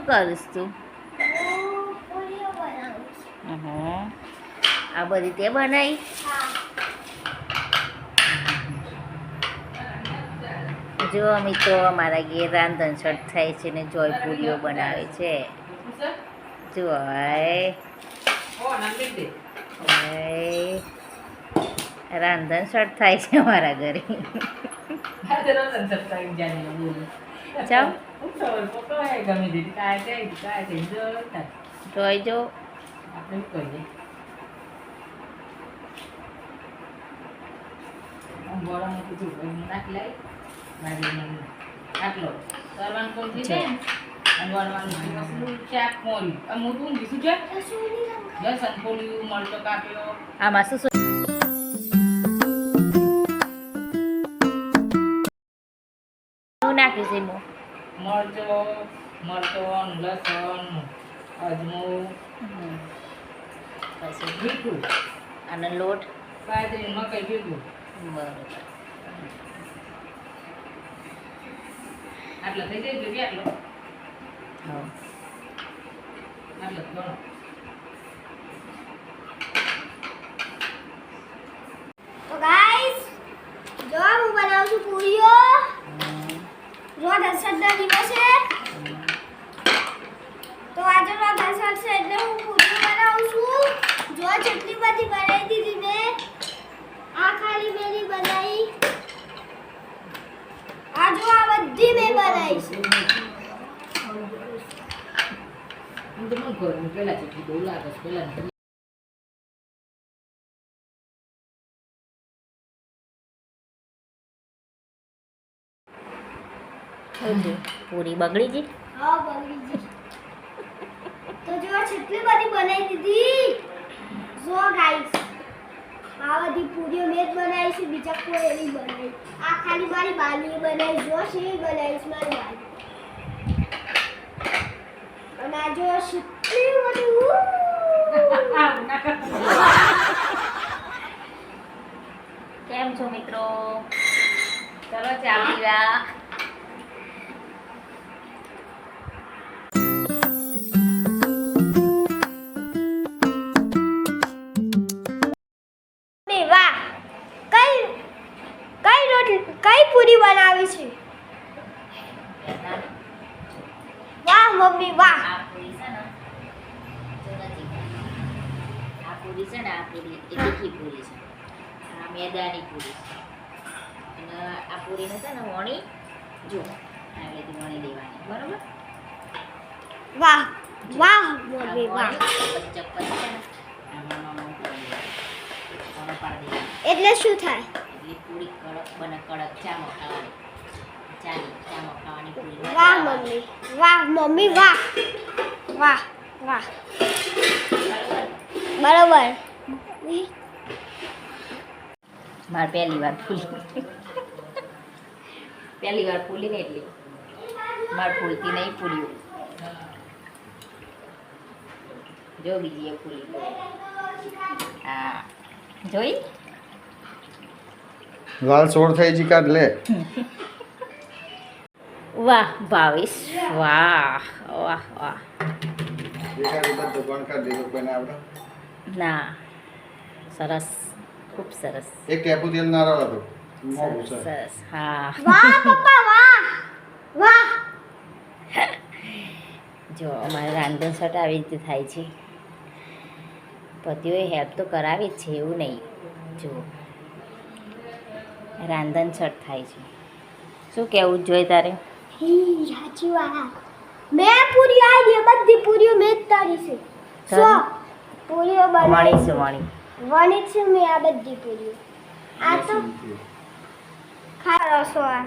શું કરીશ તું? આ બધી તે બનાવી? જો મિત્રો અમારા ઘેર રાંધણ છઠ થાય છે ને જોય પૂરીઓ બનાવે છે. જો રાંધણ છઠ થાય છે અમારા ઘરે. જોઈ જો આમાં શું નાખ્યું છે? મરચો લસણ અજમો પછી મીઠું આનો લોટ બાજરી મકાઈ ભેગું બરોબર. આટલો થઈ જાય જોઈએ આટલો હા આટલો ઘણો તો ગાઈસ જો હું બનાવું છું પૂરીઓ. રોજ અસરના દિવસે તો આજે રોજ અસર છે એટલે હું પૂરી બનાવું છું. જો ચટણી બધી બનાવી દીધી મેં. આ ખાલી મેરી બનાવી. આ જો આ બધી મેં બનાવી છે. હું તો મન કરું પેલા ચટણી બહુ લાગે છે પેલા પૂરી બગડી ગઈ. હા બગડી ગઈ. તો જો ચટણી બધી બનાવી દીધી. જો ગાઈસ આ બધી પૂરીઓ મેં જ બનાવી છે, બીજા કોઈ એવી બનાવી. આ ખાલી મારી બાલી બનાવી. જો છે બનાવી છે મારી બાલી. અને આ જો ચટણી બધી કેમ છો મિત્રો? ચલો ચા પીવા. વાહ, કઈ કઈ રોટલી કઈ પૂરી બનાવી છે? વાહ મમ્મી વાહ. આ પૂરી છે ને આ પૂરી છે ને આ પૂરી એ તીખી પૂરી છે. આ મેદાની પૂરી છે. અને આ પૂરીને છે ને વણી જો આ રીતે વણી લેવાની, બરોબર? વાહ વાહ મમ્મી વાહ. ચપ્પલ છે ને આમાં પાડી દેવાની. એટલે શું થાય? એટલે પૂરી કડક બને, કડક ચામો ખાવાની. ચામો ખાવાની પૂરી. વાહ મમ્મી વાહ મમ્મી વાહ વાહ વાહ. બરાબર. મારે પહેલી વાર ફૂલી ને એટલે મારે ફૂલતી નહીં પૂરીઓ. જો બીજી એ ફૂલી. હા જોઈ? વાલ સોળ થઈ જી કાઢ લે. વાહ ભાવેશ વાહ વાહ વાહ. ના સરસ, ખૂબ સરસ. એક ટેપુ તેલ ના રહ્યો હતો. સરસ સરસ. હા વાહ પપ્પા વાહ વાહ. જો અમારે રાંધણ છઠ આવી રીતે થાય છે. પતિઓએ હેલ્પ તો કરાવી જ છે એવું નહીં. જો રાંધણ છઠ થાય છે. શું કહેવું જોઈએ તારે? સાચી વાત. મેં પૂરી આવી બધી પૂરીઓ મેં જ તારી છે. સો પૂરીઓ બનાવી છે. વણી છે મેં આ બધી પૂરીઓ. આ તો ખારો સો આ.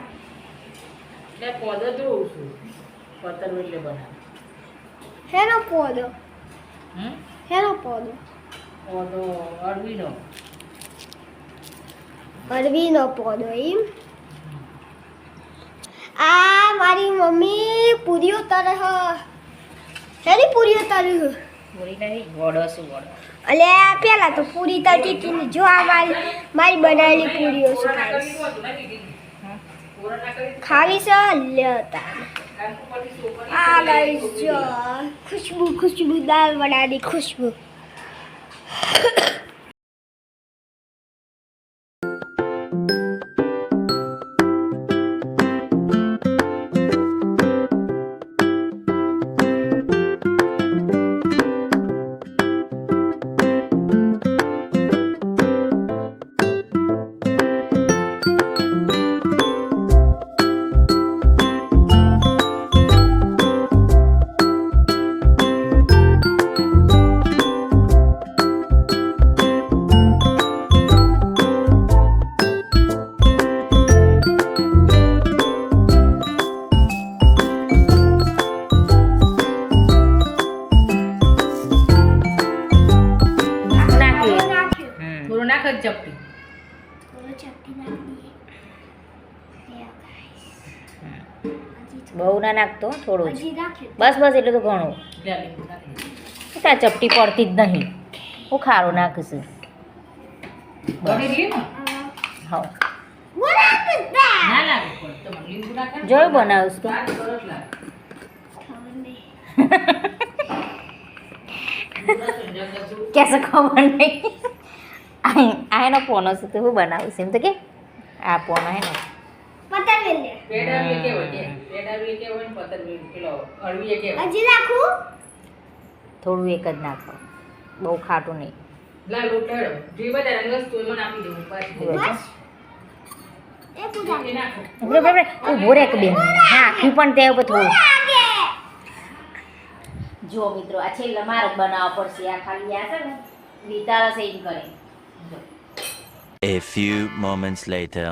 એટલે પોદો જોઉં છું પતર એટલે બનાવે. હેનો પોદો હમ હેનો પોદો પોદો અળવીનો અરવીનો પોદો એમ. આ મારી મમ્મી પૂરીઓ તરે હ. હેની પૂરીઓ તરે હ. પૂરી નહીં, વડો શું વડો? અલે પેલા તો પૂરી તરતી હતી ને જો આ મારી બનાવેલી પૂરીઓ છે ખાવી છે લેતા. આ ગાઈસ જો ખુશ્બુ દાલ વડાની ખુશ્બુ થોડું નાખ જ ચપટી. બહુ ના નાખતો, થોડું જ. હજી નાખ્યું બસ બસ એટલું તો ઘણું. લે, લીંબુ નાખી દે. ત્યાં ચપટી પડતી જ નહીં. હું ખારું નાખીશું. બળી રહી ને? હા What happened there? ના લાગે પણ તમારે લીંબુ નાખે ને? જોયું બનાવીશ તો. સારું, સરસ લાગે. કેસે ખબર નહીં. આ એનો પોનો છે તો હું બનાવીશ એમ તો કે આ પોનો હે ને પતંગ પેડાવી કેવાય કે પેડાવી કેવાય ને પતંગવી પેલો અળવીએ કેવાય. હજી નાખું થોડું એક જ નાખો, બહુ ખાટું નહીં. લા લોટ હેડો જે બધા રંગસ તો મને આપી દેવું પાછી બસ એક ઉડા એ નાખો. ઉભો રે કે બેન. હા આખી પણ તે ઉપર થોડું. જો મિત્રો આ છેલ્લે મારે જ બનાવવા પડશે. આ ખાલી આ છે ને રીતા રસ એમ કરે. A few moments later.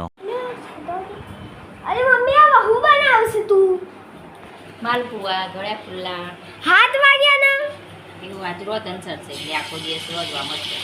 અરે મમ્મી આ હું બનાવશે તું માલપુઆ, ગળ્યા ફુલ્લા, હાથ વાગ્યા ના પેલું આજ રોતન સરશે એટલે આખો દિવસ રોજવા મળશે.